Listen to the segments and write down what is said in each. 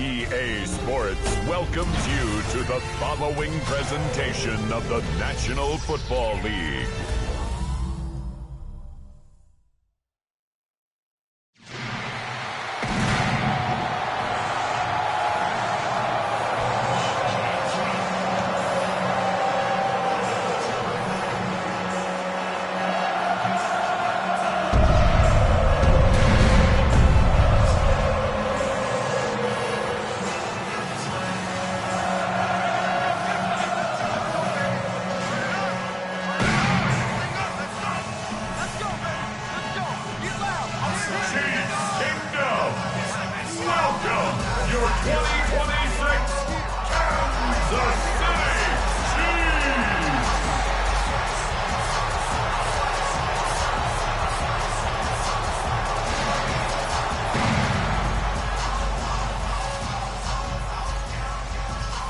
EA Sports welcomes you to the following presentation of the National Football League.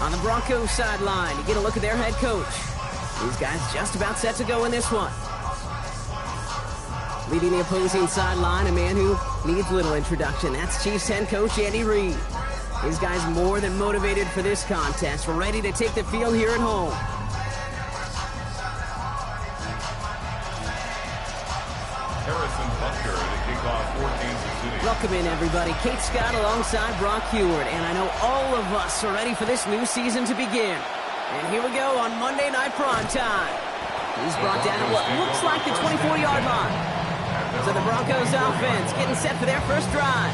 On the Broncos sideline, you get a look at their head coach. These guys just about set to go in this one. Leading the opposing sideline, a man who needs little introduction. That's Chiefs head coach Andy Reid. His guys more than motivated for this contest. We're ready to take the field here at home. Welcome in, everybody. Kate Scott alongside Brock Heward. And I know all of us are ready for this new season to begin. And here we go on Monday Night Prime Time. He's brought down at what looks like the 24-yard line. So the Broncos offense getting set for their first drive.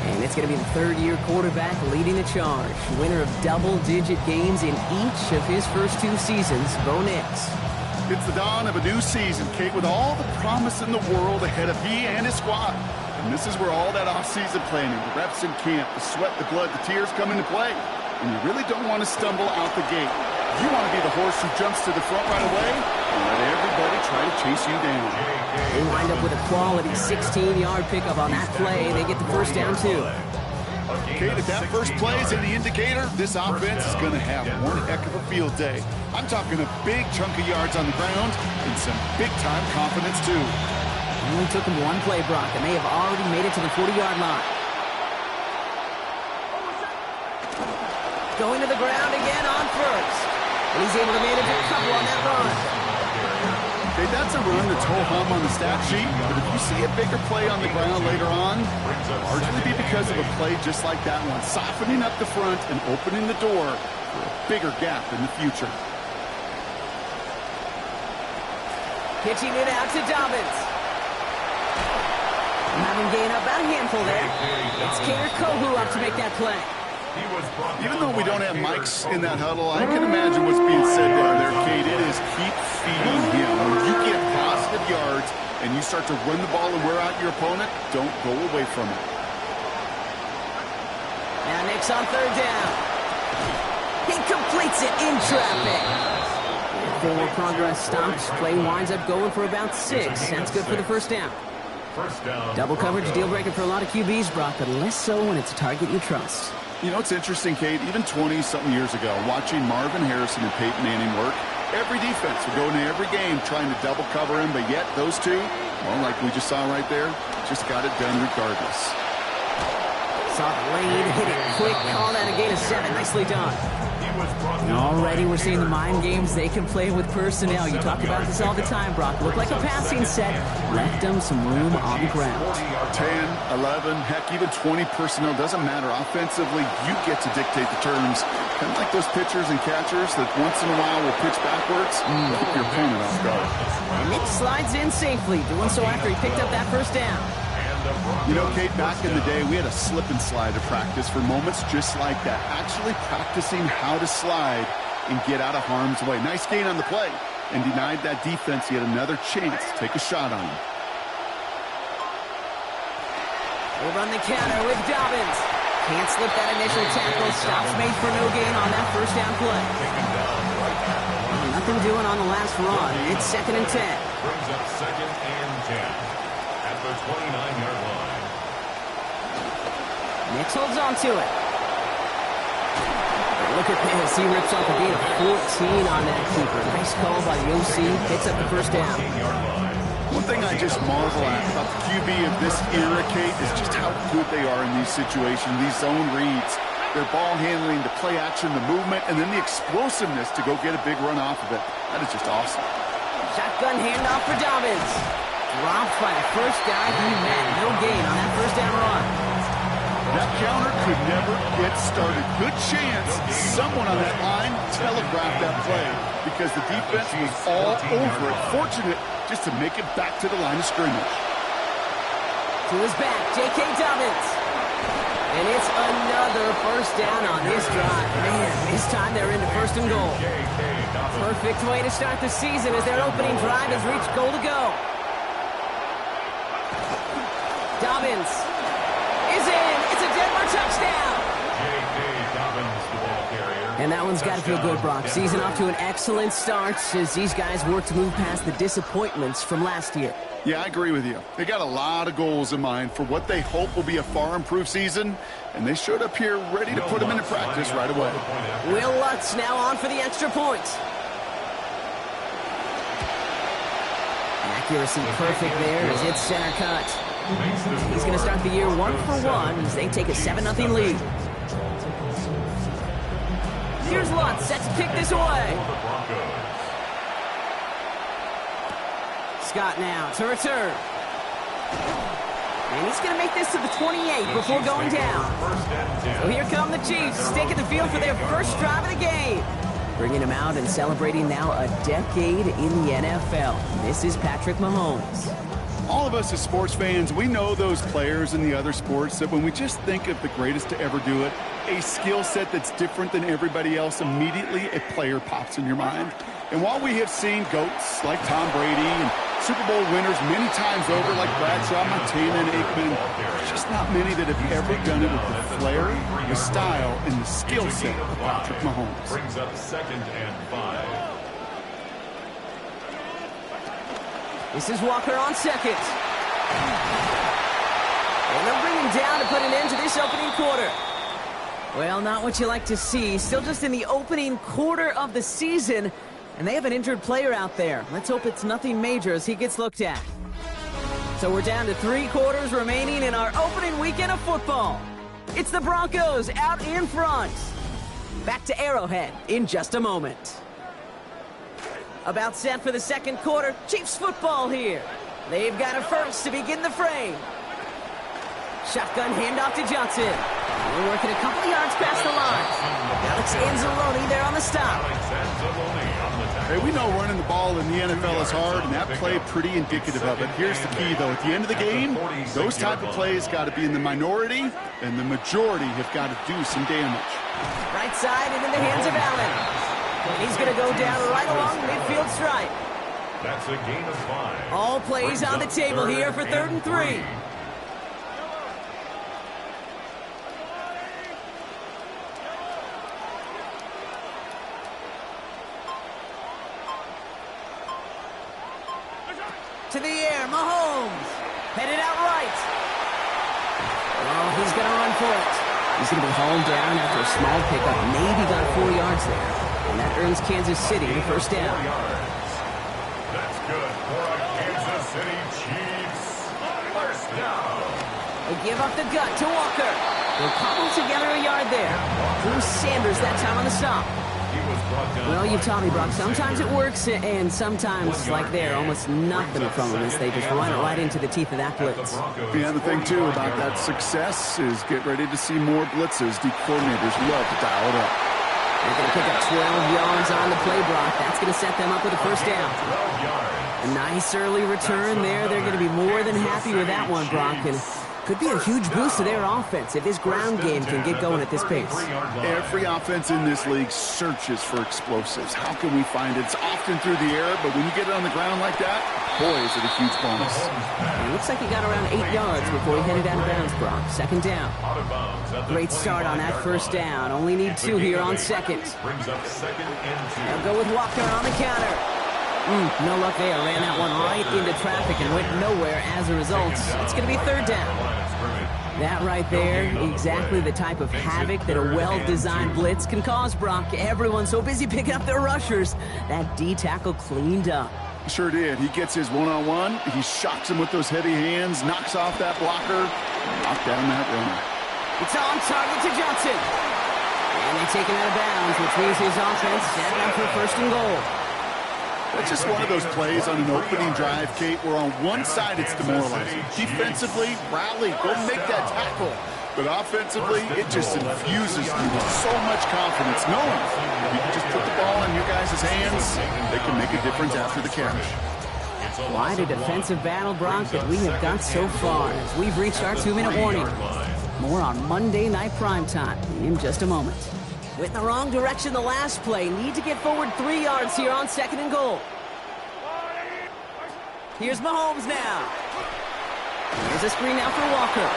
And it's going to be the third-year quarterback leading the charge. Winner of double-digit games in each of his first two seasons, Bo Nix. It's the dawn of a new season, Kate, with all the promise in the world ahead of he and his squad. And this is where all that off-season planning, the reps in camp, the sweat, the blood, the tears come into play. And you really don't want to stumble out the gate. You want to be the horse who jumps to the front right away and let everybody try to chase you down. They wind up with a quality 16-yard pickup on that play. They get the first down, too. Kate, if that first play is any indicator, this offense is going to have one heck of a field day. I'm talking a big chunk of yards on the ground and some big-time confidence, too. Only took him one play, Brock, and they have already made it to the 40-yard line. Going to the ground again on first. And he's able to manage a couple on that run. Okay, that's a run that's ho-hum on the stat sheet, but if you see a bigger play on the ground later on, it'll largely be because of a play just like that one, softening up the front and opening the door for a bigger gap in the future. Pitching it out to Dobbins. Having gained up about a handful there. It's Kader Kohu up to make that play. Even though we don't have mics in that huddle, I can imagine what's being said down there, Kate. It is keep feeding him. When you get positive yards and you start to run the ball and wear out your opponent, don't go away from it. Now Nick's on third down. He completes it in traffic. Forward progress stops. Play winds up going for about 6. That's good for the first down. Double coverage, deal breaker for a lot of QBs, Brock, but less so when it's a target you trust. You know, it's interesting, Kate, even 20-something years ago, watching Marvin Harrison and Peyton Manning work, every defense would go into every game trying to double cover him, but yet those two, well, like we just saw right there, just got it done regardless. Saw the lane, hit it quick, call that a gain of 7. Nicely done. And already we're seeing the mind games they can play with personnel. You talk about this all the time, Brock. Looked like a passing set. Left them some room on the ground. 10, 11, heck, even 20 personnel. Doesn't matter. Offensively, you get to dictate the terms. Kind of like those pitchers and catchers that once in a while will pitch backwards. Keep your opponent off guard. And Nick slides in safely, doing so after he picked up that first down. You know, Kate, back in the day, we had a slip and slide to practice for moments just like that. Actually practicing how to slide and get out of harm's way. Nice gain on the play and denied that defense yet another chance to take a shot on him. They run the counter with Dobbins. Can't slip that initial tackle. Stops made for no gain on that first down play. Nothing doing on the last run. It's 2nd and 10. Brings up 2nd and 10. At the 29-yard line. Nix holds on to it. Look at this. He rips off a gain of 14 on that keeper. Nice call by the OC. Picks up the first down. One thing I just marvel at about the QB of this era, Kate, is just how good they are in these situations, these zone reads. Their ball handling, the play action, the movement, and then the explosiveness to go get a big run off of it. That is just awesome. Shotgun handoff for Dobbins. Dropped by the first guy he met. No gain on that first down run. That counter could never get started. Good chance someone on that line telegraphed that play because the defense was all over it. Fortunate just to make it back to the line of scrimmage. To his back, J.K. Dobbins. And it's another first down on this drive. Man, this time they're into first and goal. Perfect way to start the season as their opening drive has reached goal to go. Dobbins is in. It's a Denver touchdown. And that one's got to feel good, Brock. Season off to an excellent start as these guys work to move past the disappointments from last year. Yeah, I agree with you. They got a lot of goals in mind for what they hope will be a far improved season, and they showed up here ready to put them into practice right away. Will Lutz now on for the extra point. Accuracy perfect there as it's center cut. He's going to start the year 1-for-1 as they take a 7-0 lead. Here's Lutz set to kick this away. Scott now to return. And he's going to make this to the 28 before going down. So here come the Chiefs, taking the field for their first drive of the game. Bringing him out and celebrating now a decade in the NFL. This is Patrick Mahomes. All of us as sports fans, we know those players in the other sports that when we just think of the greatest to ever do it, a skill set that's different than everybody else, immediately a player pops in your mind. And while we have seen GOATs like Tom Brady and Super Bowl winners many times over like Bradshaw, Montana, and Aikman, there's just not many that have ever done it with the flair, the style, and the skill set of Patrick Mahomes. Brings up 2nd and 5. This is Walker on second. And they'll bring him down to put an end to this opening quarter. Well, not what you like to see. Still just in the opening quarter of the season. And they have an injured player out there. Let's hope it's nothing major as he gets looked at. So we're down to 3 quarters remaining in our opening weekend of football. It's the Broncos out in front. Back to Arrowhead in just a moment. About set for the second quarter. Chiefs football here. They've got a first to begin the frame. Shotgun handoff to Johnson. We're working a couple yards past the line. Alex Anzalone there on the stop. Hey, we know running the ball in the NFL is hard, and that play pretty indicative of it. Here's the key, though. At the end of the game, those type of plays got to be in the minority, and the majority have got to do some damage. Right side and in the hands of Allen. He's going to go down right along the midfield stripe. That's a gain of 5. All plays on the table here for 3rd and 3. To the air, Mahomes. Headed out right. Oh, he's going to run for it. He's going to be hauled down after a small pickup. Maybe got 4 yards there. And that earns Kansas City the first down. That's good for a Kansas City Chiefs. First down. They give up the gut to Walker. They'll cobble together a yard there. Bruce Sanders that time on the stop. Well, you've taught me, Brock. Sometimes it works, and sometimes, like there, almost nothing from them as they just run it right into the teeth of that blitz. Yeah, the thing, too, about that success is get ready to see more blitzes. The coordinators love to dial it up. They're going to pick up 12 yards on the play, Brock. That's going to set them up with a first down. A nice early return there. They're going to be more than happy with that one, Brock. And could be a huge boost to their offense if this ground game can get going at this pace. Every offense in this league searches for explosives. How can we find it? It's often through the air, but when you get it on the ground like that, boy, is it a huge bonus. It looks like he got around 8 yards before he headed out of bounds, Brock. Second down. Great start on that first down. Only need 2 here on second. They'll go with Walker on the counter. No luck there. Ran that one right into traffic and went nowhere as a result. It's going to be 3rd down. That right there, exactly the type of havoc that a well-designed blitz can cause, Brock. Everyone's so busy picking up their rushers. That D tackle cleaned up. Sure did. He gets his one-on-one. He shocks him with those heavy hands, knocks off that blocker, knocked down that runner. It's on target to Johnson. And they take him out of bounds, which means his offense set up for first and goal. That's just one of those plays on an opening drive, Kate, where on one side it's demoralizing. Defensively, rally, go make that tackle. But offensively, it just infuses you with so much confidence, knowing if you can just put the ball in your guys' hands, they can make a difference after the catch. Quite a defensive battle, Brock, that we have got so far as we've reached our 2-minute warning. More on Monday Night Primetime in just a moment. Went in the wrong direction the last play. Need to get forward 3 yards here on 2nd and goal. Here's Mahomes now. Here's a screen now for Walker.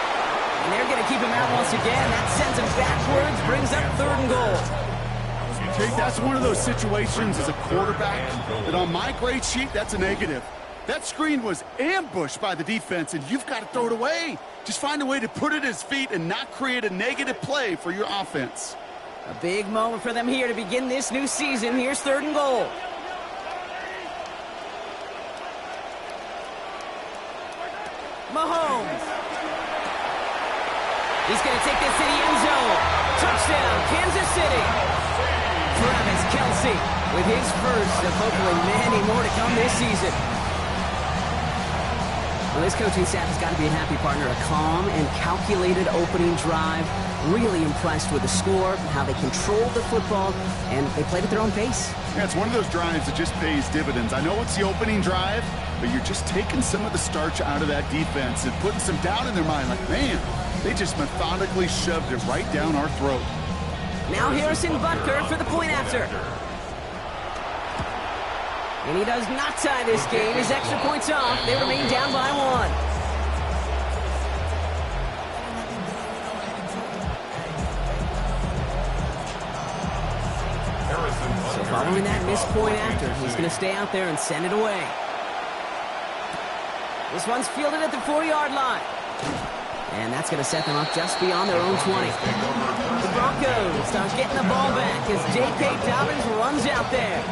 And they're going to keep him out once again. That sends him backwards, brings up 3rd and goal. Kate, that's one of those situations as a quarterback that on my grade sheet, that's a negative. That screen was ambushed by the defense, and you've got to throw it away. Just find a way to put it at his feet and not create a negative play for your offense. A big moment for them here to begin this new season. Here's 3rd and goal. Mahomes. He's going to take this to the end zone. Touchdown, Kansas City. Travis Kelce with his first of hopefully many more to come this season. Well, this coaching staff has got to be a happy partner. A calm and calculated opening drive. Really impressed with the score, how they controlled the football, and they played at their own pace. Yeah, it's one of those drives that just pays dividends. I know it's the opening drive, but you're just taking some of the starch out of that defense and putting some doubt in their mind. Like, man, they just methodically shoved it right down our throat. Now Harrison Butker for the point after. And he does not tie this game. His extra points off. They remain down by 1. So following that missed point after, he's going to stay out there and send it away. This one's fielded at the 4-yard line. And that's going to set them up just beyond their own 20. The Broncos start getting the ball back as J.K. Dobbins runs out there.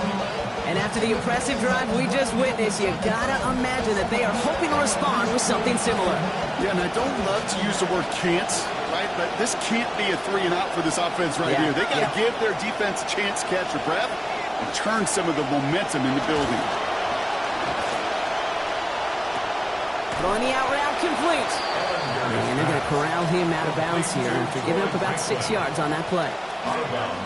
And after the impressive drive we just witnessed, you gotta imagine that they are hoping to respond with something similar. Yeah, and I don't love to use the word can't, right? But this can't be a 3-and-out for this offense right here. They got to give their defense a chance to catch a breath and turn some of the momentum in the building. Throwing the out route complete. And they're going to corral him out of bounds here after giving up about 6 yards on that play.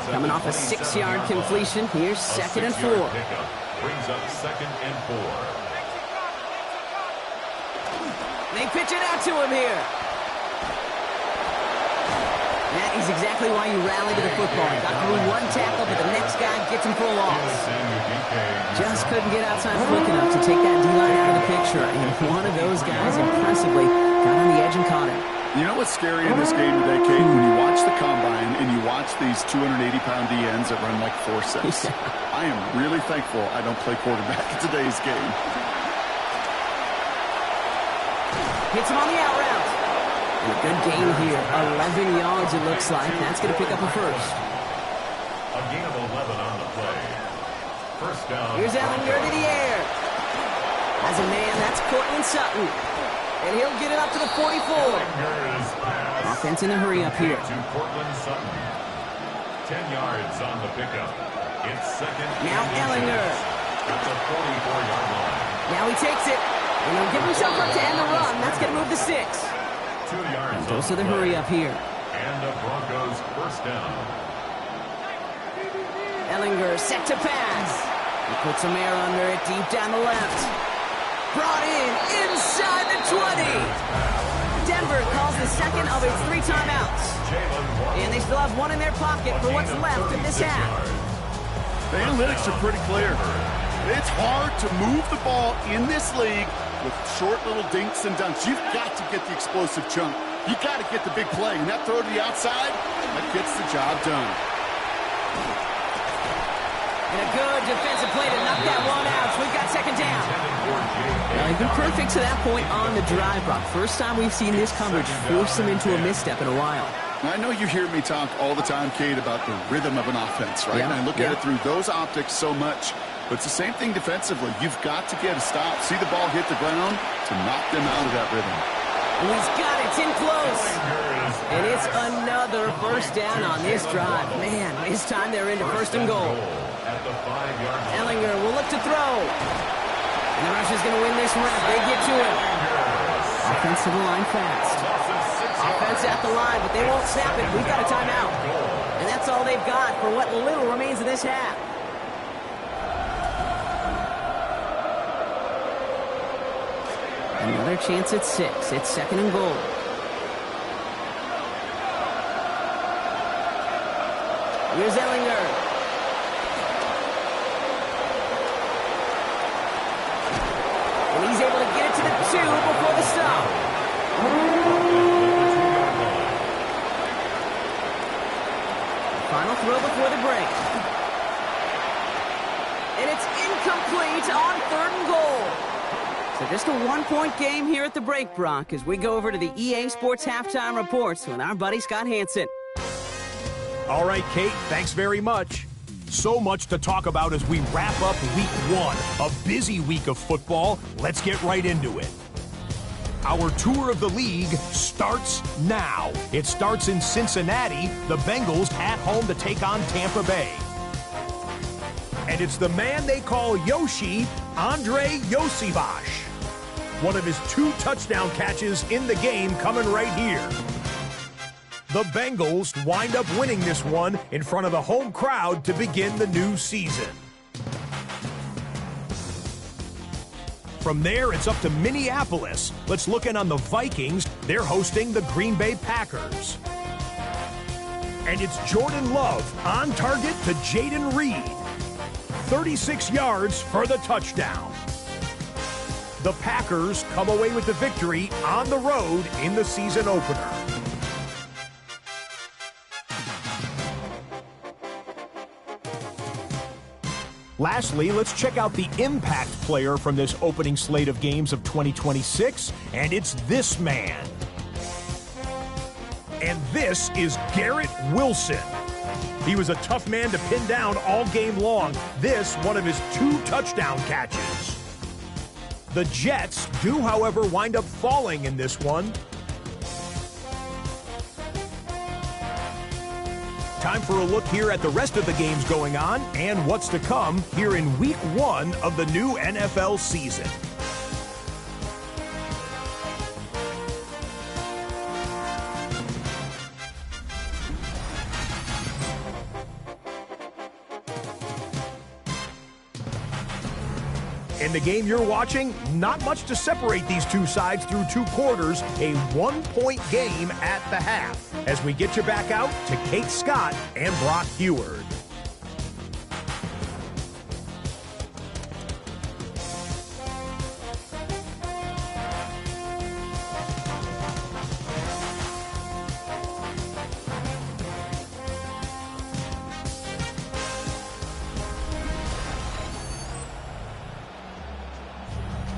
Coming off a 6-yard completion, here's 2nd and 4. Brings up 2nd and 4. They pitch it out to him here. That is exactly why you rally to the football. Got through one tackle, but the next guy gets him for a loss. Just couldn't get outside quick enough to take that D-line out of the picture. And one of those guys impressively got on the edge and caught him. You know what's scary in this game today, Kate? When you watch the combine and you watch these 280-pound DNs that run like 4.6. I am really thankful I don't play quarterback in today's game. Hits him on the out route. And a good gain here. 11 yards it looks like. That's going to pick up a first. A gain of 11 on the play. First down. Here's Ellinger to the air. As a man, that's Cortland Sutton. And he'll get it up to the 44. Offense in a hurry up here. To Cortland Sutton. 10 yards on the pickup. It's 2nd. Now Ellinger. At the 44-yard line. Now he takes it. And he'll give himself up to end the run. That's going to move to 6. 2 yards. And goes to the hurry up here. And the Broncos first down. Ellinger set to pass. He puts some air under it deep down the left. Brought in inside the 20. Denver calls the second of its 3 timeouts. And they still have one in their pocket for what's left of this half. The analytics are pretty clear. It's hard to move the ball in this league with short little dinks and dunks. You've got to get the explosive chunk. You've got to get the big play. And that throw to the outside, that gets the job done. And a good defensive play to knock that one out. So we've got 2nd down. Now, he's been perfect to that point on the drive, Brock. First time we've seen this coverage force him into a misstep in a while. Now, I know you hear me talk all the time, Kate, about the rhythm of an offense, right? Yeah. And I look at it through those optics so much. But it's the same thing defensively. You've got to get a stop, see the ball hit the ground to knock them out of that rhythm. And he's got it. It's in close. And it's another first down on this drive. Man, this time they're into first and goal. Ellinger will look to throw. And the Rush is going to win this rep. They get to him. Offensive line fast. Offense at the line, but they won't snap it. We've got a timeout. And that's all they've got for what little remains of this half. Another chance at 6. It's second and goal. Here's Ellinger. And he's able to get it to the 2 before the stop. Final throw before the break. And it's incomplete on third and goal. So just a one-point game here at the break, Brock, as we go over to the EA Sports Halftime Reports with our buddy Scott Hansen. All right, Kate, thanks very much. So much to talk about as we wrap up week 1, a busy week of football. Let's get right into it. Our tour of the league starts now. It starts in Cincinnati, the Bengals at home to take on Tampa Bay. And it's the man they call Yoshi, Andre Yosivash. One of his 2 touchdown catches in the game coming right here. The Bengals wind up winning this one in front of the home crowd to begin the new season. From there, it's up to Minneapolis. Let's look in on the Vikings. They're hosting the Green Bay Packers. And it's Jordan Love on target to Jaden Reed. 36 yards for the touchdown. The Packers come away with the victory on the road in the season opener. Lastly, let's check out the impact player from this opening slate of games of 2026, and it's this man. And this is Garrett Wilson. He was a tough man to pin down all game long. This, one of his 2 touchdown catches. The Jets do, however, wind up falling in this one. Time for a look here at the rest of the games going on and what's to come here in week 1 of the new NFL season. In the game you're watching, not much to separate these 2 sides through 2 quarters, a 1-point game at the half. As we get you back out to Kate Scott and Brock Heward.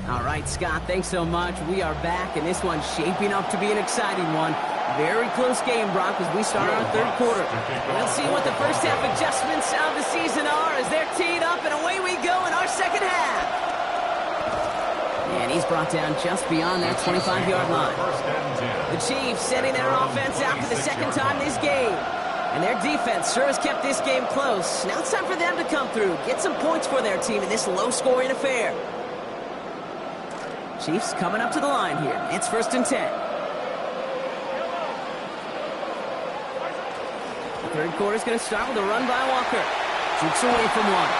All right, Scott, thanks so much. We are back, and this one's shaping up to be an exciting one. Very close game, Brock, as we start our third quarter. We'll see what the first half adjustments of the season are as they're teed up, and away we go in our second half. And he's brought down just beyond their 25-yard line. The Chiefs setting their offense out for the second time this game. And their defense sure has kept this game close. Now it's time for them to come through, get some points for their team in this low-scoring affair. Chiefs coming up to the line here. It's 1st and 10. The third quarter is going to start with a run by Walker. Jukes away from one.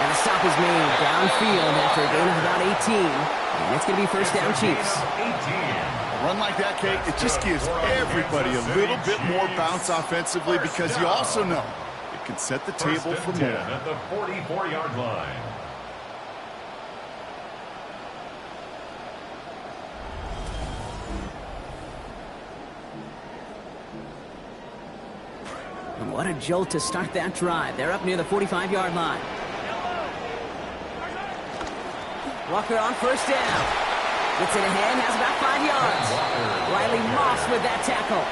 And the stop is made downfield after a gain of about 18. And it's going to be first down Chiefs. A run like that, Kate, it just gives everybody a little bit more bounce offensively because you also know it can set the table for more. At the 44-yard line. And what a jolt to start that drive. They're up near the 45-yard line. Walker on first down. Gets it ahead, has about 5 yards. Riley Moss with that tackle.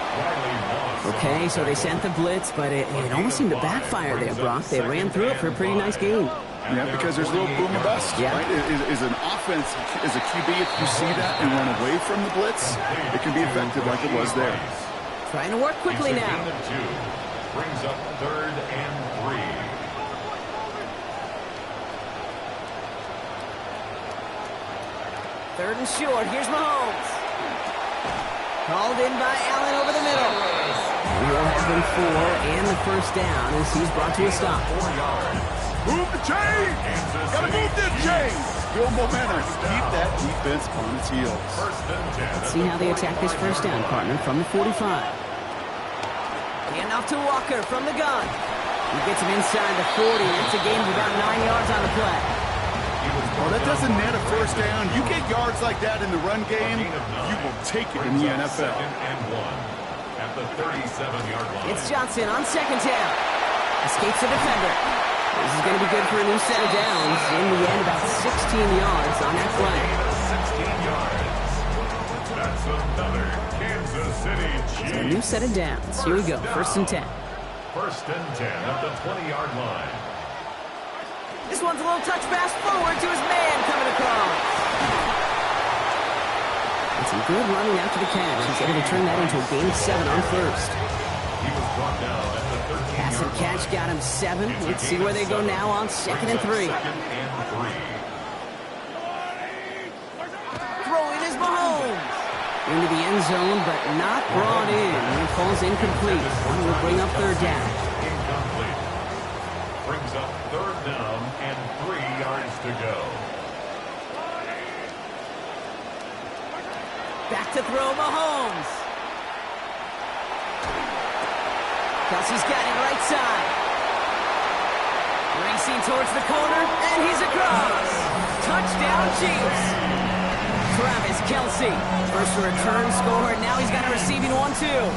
Okay, so they sent the blitz, but it almost seemed to backfire there, Brock. They ran through it for a pretty nice gain. Yeah, because there's a little boom or bust, right? Is an offense, as a QB, if you see that and run away from the blitz, it can be effective like it was there. Trying to work quickly now. Brings up 3rd and 3. Third and short. Here's Mahomes. Called in by Allen over the middle. Will has been 4 and the first down as he's brought to a stop. 4 yards. Move the chain! Gotta move the chain! Build momentum. Keep that defense on its heels. 1st and 10. Let's see how they attack this first down, partner, from the 45. Hand off to Walker from the gun. He gets him inside the 40. That's a gain of about 9 yards on the play. Well, that doesn't net a first down. You get yards like that in the run game, you will take it in the NFL. 2nd and 1 at the 37-yard line. It's Johnson on second down. Escapes the defender. This is going to be good for a new set of downs. In the end, about 16 yards on that play. 16 yards. That's another Kansas City Chiefs. So a new set of downs. Here we go. 1st and 10. 1st and 10 at the 20-yard line. This one's a little touch pass forward to his man coming across. And some good running after the catch. He's able to turn that into a gain of 7 on first. He was brought down at the 13-yard Pass and catch got him 7. Let's see where they go now on 2nd and 3. 2nd and 3. Throwing is Mahomes. Into the end zone, but not brought in. It falls incomplete. One will bring up 3rd down. Incomplete. Brings up 3rd down and 3 yards to go. Back to throw Mahomes. Kelsey's got it right side. Racing towards the corner, and he's across. Touchdown Chiefs. Travis Kelce. First return score, and now he's got a receiving one, too.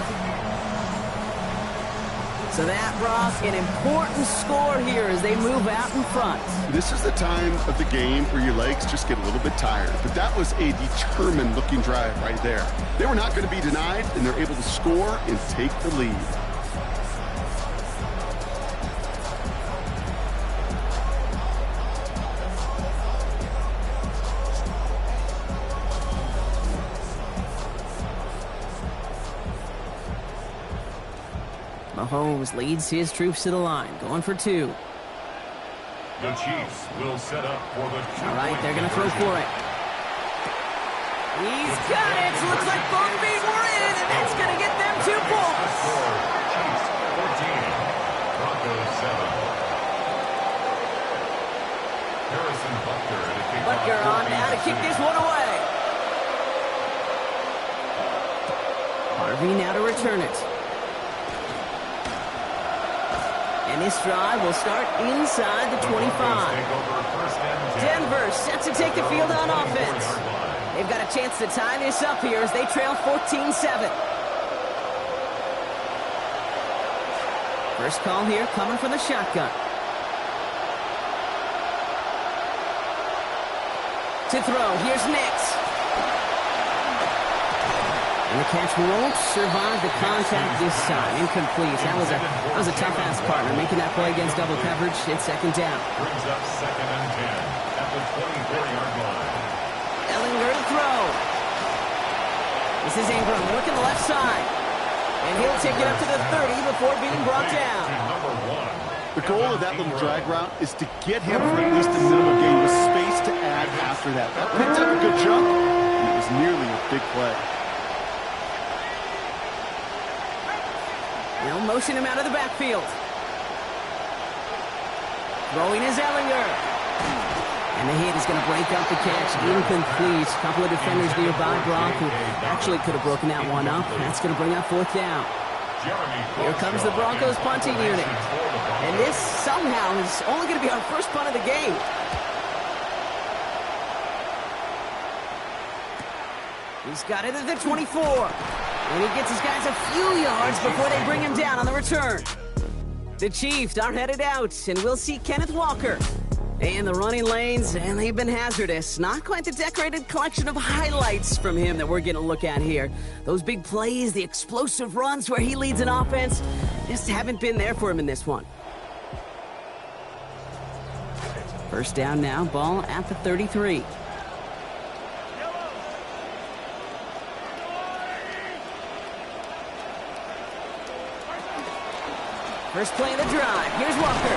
So that brought an important score here as they move out in front. This is the time of the game where your legs just get a little bit tired. But that was a determined-looking drive right there. They were not going to be denied, and they're able to score and take the lead. Mahomes leads his troops to the line, going for 2. The Chiefs will set up for the 2. All right, they're going to throw for it. He's got it. Looks like both feet were in, and that's going to get them 2 points. Chiefs 14, Broncos 7. Harrison Butker to kick Butker off on now to kick this one away. Harvey now to return it. And this drive will start inside the 25. Denver set to take the field on offense. They've got a chance to tie this up here as they trail 14-7. First call here coming from the shotgun. To throw, here's Nix. And the catch won't survive the contact this time. Incomplete. That was a tough-ass partner making that play against double coverage. It's 2nd down. Brings up 2nd and 10 at the 24-yard line. Ellinger to throw. This is Ingram working the left side. And he'll take it up to the 30 before being brought down. The goal of that little drag route is to get him for at least a minimum gain with space to add after that. That picked up a good jump, and it was nearly a big play. They'll motion him out of the backfield. Throwing is Ellinger. And the hit is going to break up the catch. Incomplete. A couple of defenders nearby, Brock, who actually could have broken that one up. That's going to bring up 4th down. Here comes the Broncos punting unit. And this somehow is only going to be our first punt of the game. He's got it at the 24. And he gets his guys a few yards before they bring him down on the return. The Chiefs are headed out, and we'll see Kenneth Walker. And the running lanes, and they've been hazardous. Not quite the decorated collection of highlights from him that we're going to look at here. Those big plays, the explosive runs where he leads an offense, just haven't been there for him in this one. First down now, ball at the 33. First play of the drive. Here's Walker.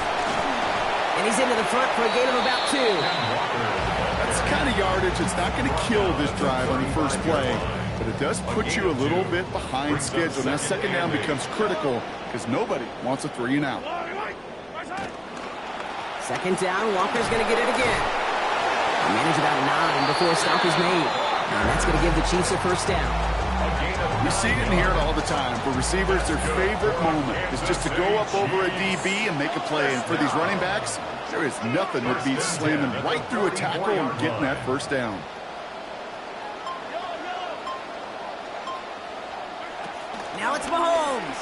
And he's into the front for a gain of about 2. That's the kind of yardage that's not going to kill this drive on the first play, but it does put you a little bit behind schedule. Now second down becomes critical because nobody wants a 3-and-out. Second down, Walker's going to get it again. They manage about 9 before a stop is made. And that's going to give the Chiefs a first down. We see it and hear it all the time. For receivers, their favorite moment is just to go up over a DB and make a play. And for these running backs, there is nothing that beats slamming right through a tackle and getting that first down. Now it's Mahomes.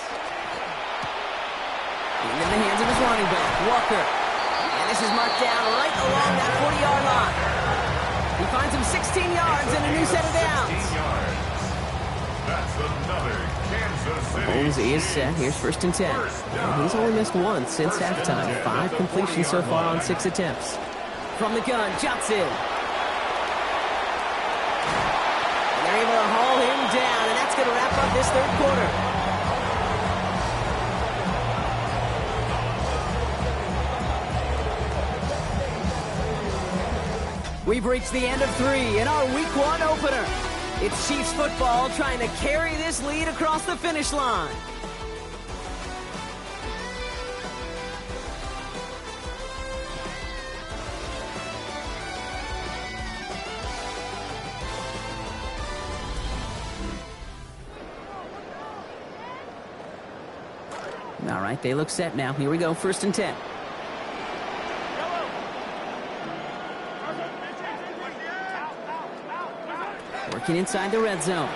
Into the hands of his running back, Walker. And this is marked down right along that 40-yard line. He finds him 16 yards and a new set of downs. That's another Kansas City. Mahomes is set. Here's first and 10. And he's only missed once since halftime. 5 completions so far on 6 attempts. From the gun, Johnson. And they're able to haul him down, and that's going to wrap up this third quarter. We've reached the end of 3 in our Week 1 opener. It's Chiefs football trying to carry this lead across the finish line. All right, they look set now. Here we go, first and 10. Working inside the red zone.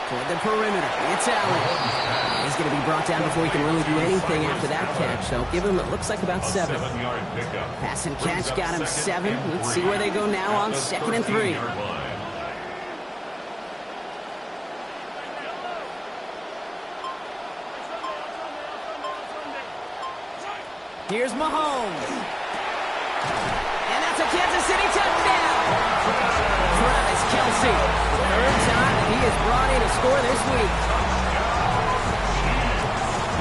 Toward the perimeter. It's Allen. He's going to be brought down before he can really do anything after that catch. So give him, it looks like about 7. Pass and catch got him 7. Let's see where they go now on 2nd and 3. Here's Mahomes. And that's a Kansas City touchdown. Travis Kelce. Third time that he has brought in a score this week.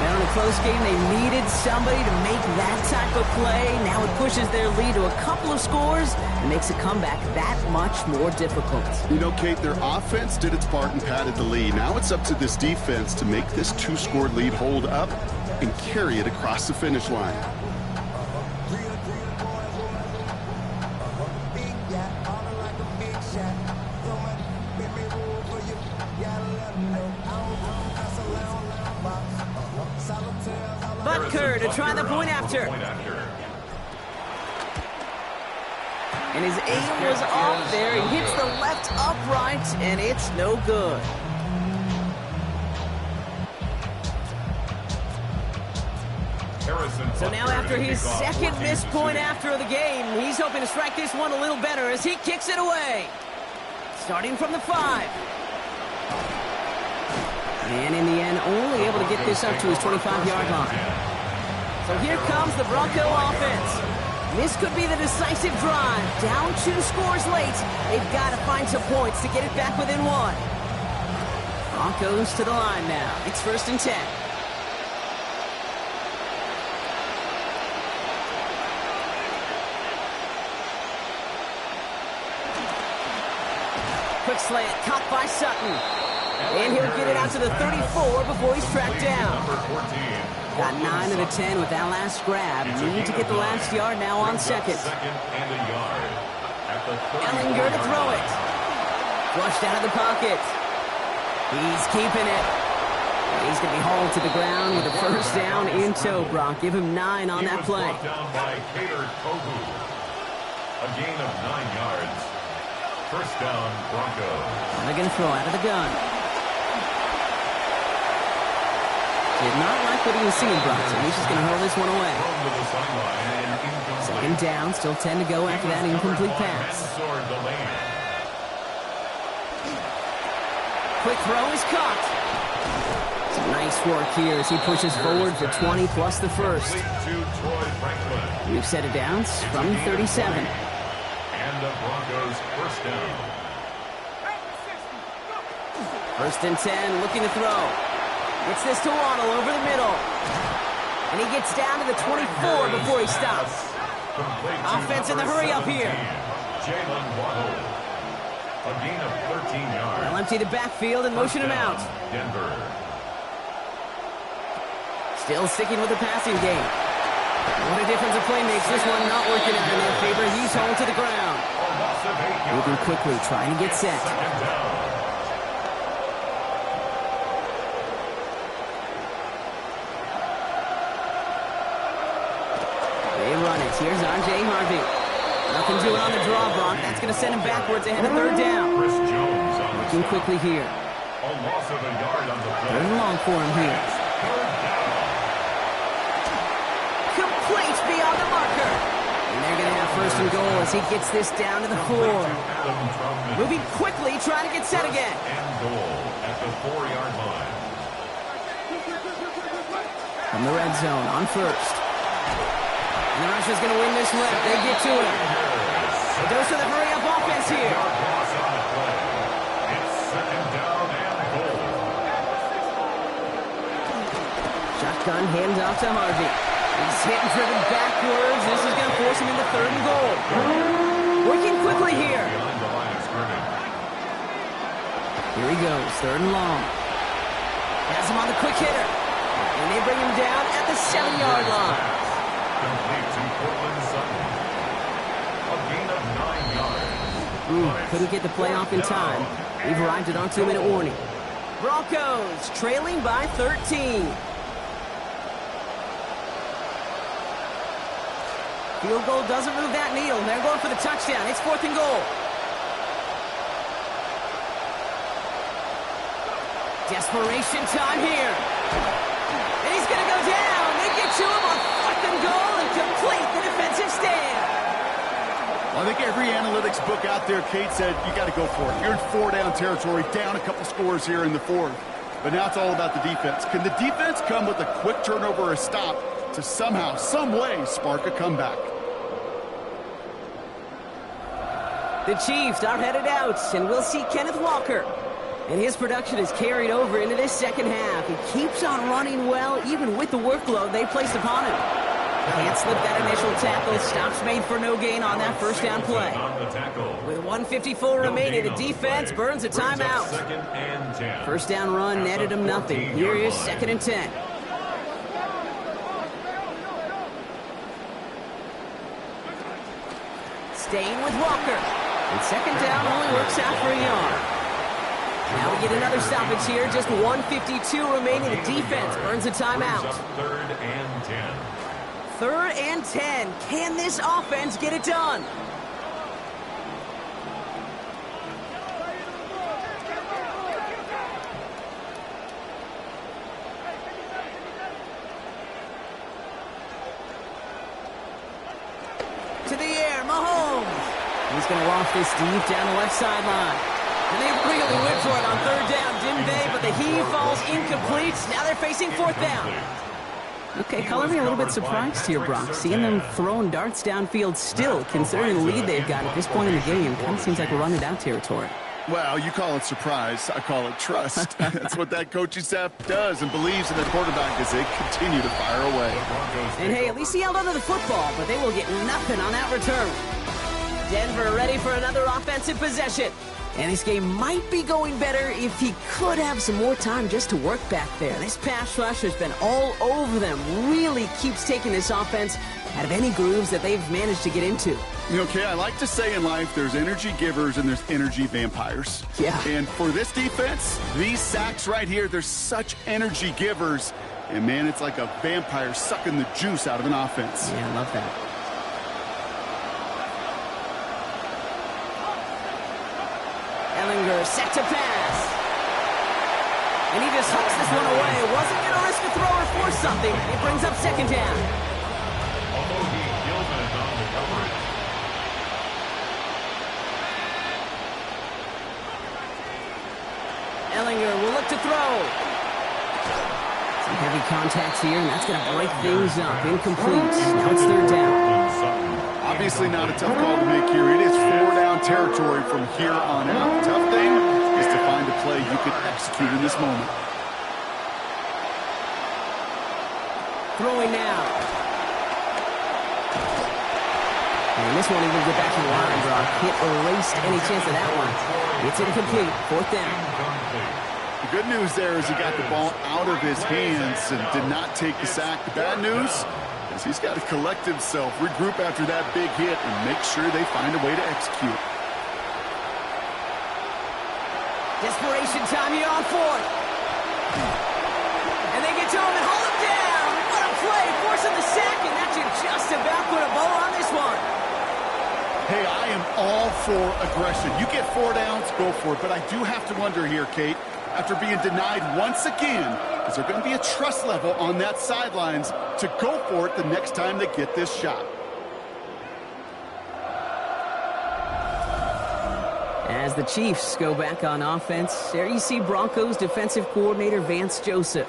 Now in a close game, they needed somebody to make that type of play. Now it pushes their lead to a couple of scores and makes a comeback that much more difficult. You know, Kate, their offense did its part and padded the lead. Now it's up to this defense to make this 2-score lead hold up and carry it across the finish line. Butker to try the point after. And his aim was off there. He hits the left upright, and it's no good. So now after his second missed point after the game, he's hoping to strike this one a little better as he kicks it away. Starting from the 5. And in the end, only able to get this up to his 25-yard line. So here comes the Bronco offense. This could be the decisive drive. Down 2 scores late. They've got to find some points to get it back within 1. Broncos to the line now. It's first and 10. Quick slant, caught by Sutton. And he'll get it out to the 34 before he's tracked down. Got 9 of the 10 with that last grab. Need to get the last yard now on 2nd. Ellinger to throw it. Flushed out of the pocket. He's keeping it. He's going to be hauled to the ground with a first down in tow, Brock. Give him 9 on that play. A gain of 9 yards. First down, Broncos. They're going to throw out of the gun. Did not like what he was seeing, Brock, so he's just going to hurl this one away. Second down, still 10 to go after that incomplete pass. Quick throw is caught. Some nice work here as he pushes forward for 20 plus the first. We've set it down from 37. And the Broncos first down. First and 10, looking to throw. Gets this to Waddle over the middle. And he gets down to the 24 before he stops. Offense in the hurry up here. Jalen Waddle. A gain of 13 yards. They'll empty the backfield and motion him out. Denver. Still sticking with the passing game. What a difference a play makes. This one not working out in their favor. He's home to the ground. Moving quickly, trying to get set. They run it. Here's R.J. Harvey. Nothing doing on the draw, Brock. That's going to send him backwards ahead of third down. Chris Jones on Looking quickly here. a loss of a yard on the play. Third and long for him here. Complete beyond the marker. And they're going to have first and goal as he gets this down to the 4. Moving quickly, trying to get set again. And goal at the 4-yard line. From the red zone on first. And the Russia's going to win this left. They get to him. A dose of the hurry-up offense here. Loss on the play. It's second down and goal. Shotgun handoff to Harvey. He's hit and driven backwards. This is going to force him into third and goal. Working quickly here. Behind the line of scrimmage. Here he goes, third and long. Has him on the quick hitter. And they bring him down at the 7-yard line. Complete to Cortland Sutton. A gain of 9 yards. Couldn't get the play off in time. We've arrived at on 2-minute warning. Broncos trailing by 13. Field goal doesn't move that needle. They're going for the touchdown. It's fourth and goal. Desperation time here. And he's going to go down. They get to him on fourth and goal and complete the defensive stand. Well, I think every analytics book out there, Kate, said you got to go for it. You're in 4-down territory, down a couple scores here in the fourth. But now it's all about the defense. Can the defense come with a quick turnover or a stop to somehow, some way, spark a comeback? The Chiefs are headed out, and we'll see Kenneth Walker. And his production is carried over into this second half. He keeps on running well, even with the workload they placed upon him. Can't slip that initial tackle. Stops made for no gain on that first down play. With 1:54 remaining, the defense burns a timeout. First down run netted him nothing. Here is second and 10. Staying with Walker. And second down only works out for a yard. Now we get another stoppage here. Just 1:52 remaining. The defense burns a timeout. Third and 10. Third and 10. Can this offense get it done? To the air, Mahomes. He's going to loft this deep down the left sideline. And they really went for it on third down, didn't they? But the heave falls incomplete. Now they're facing fourth down. Okay, color me a little bit surprised here, Brock. Seeing them throwing darts downfield still, considering the lead they've got at this point in the game, kind of seems like run it out territory. Well, you call it surprise. I call it trust. That's what that coaching staff does and believes in their quarterback as they continue to fire away. And hey, at least he held onto the football, but they will get nothing on that return. Denver ready for another offensive possession. And this game might be going better if he could have some more time just to work back there. This pass rush has been all over them. Really keeps taking this offense out of any grooves that they've managed to get into. You know, Kay, I like to say in life there's energy givers and there's energy vampires. Yeah. And for this defense, these sacks right here, they're such energy givers. And, man, it's like a vampire sucking the juice out of an offense. Yeah, I love that. Ellinger set to pass. And he just hooks this one away. Wasn't going to risk a throw or force something. It brings up second down. Although he Gilman is on the coverage. Ellinger will look to throw. Some heavy contacts here, and that's going to break things up. Incomplete. Now it's third down. Obviously not a tough call to make here. It is 4-down territory from here on out. The tough thing is to find a play you can execute in this moment. Throwing now. And this won't even get back to the line, Brock. Hit erased any chance of that one. It's incomplete. Fourth down. The good news there is he got the ball out of his hands and did not take the sack. The bad news is he's got to collect himself, regroup after that big hit, and make sure they find a way to execute. Desperation time here on fourth. And they get to him and hold him down. What a play, forcing the sack, and that should just about put a bow on this one. Hey, I am all for aggression. You get 4 downs, go for it. But I do have to wonder here, Kate, after being denied once again, is there going to be a trust level on that sidelines to go for it the next time they get this shot? As the Chiefs go back on offense, there you see Broncos defensive coordinator Vance Joseph.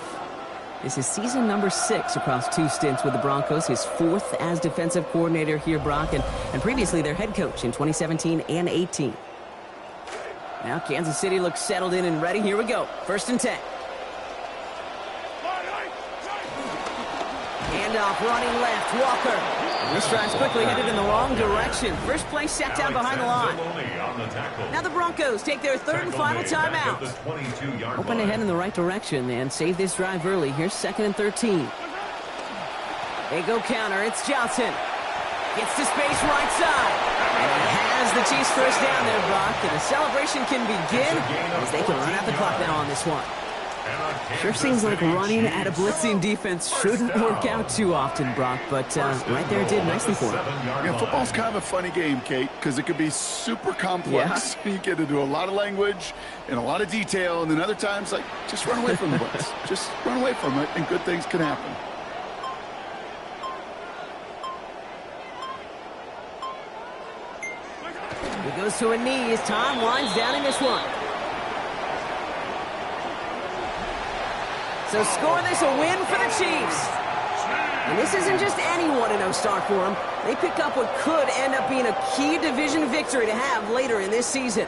This is season number 6 across 2 stints with the Broncos, his 4th as defensive coordinator here, Brock, and previously their head coach in 2017 and 18. Now Kansas City looks settled in and ready. Here we go. 1st and 10. Handoff running left. Walker. And this drive's quickly headed in the wrong direction. First play set down behind the line. Now the Broncos take their 3rd and final timeout. Open ahead in the right direction and save this drive early. Here's 2nd and 13. They go counter. It's Johnson. Gets to space right side. And he has the Chiefs first down there, Brock. And the celebration can begin as they can run out the clock now on this one. Sure seems like running at a blitzing defense shouldn't work out too often, Brock, but right there it did nicely for him. Yeah, football's kind of a funny game, Kate, because it could be super complex. Yeah. You get into a lot of language and a lot of detail, and then other times, like, just run away from the blitz. Just run away from it, and good things can happen. He goes to a knee as Tom winds down in this one. So score this a win for the Chiefs. And this isn't just any 1-0 start for them. They pick up what could end up being a key division victory to have later in this season.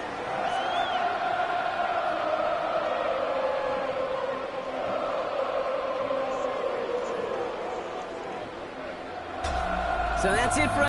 So that's it for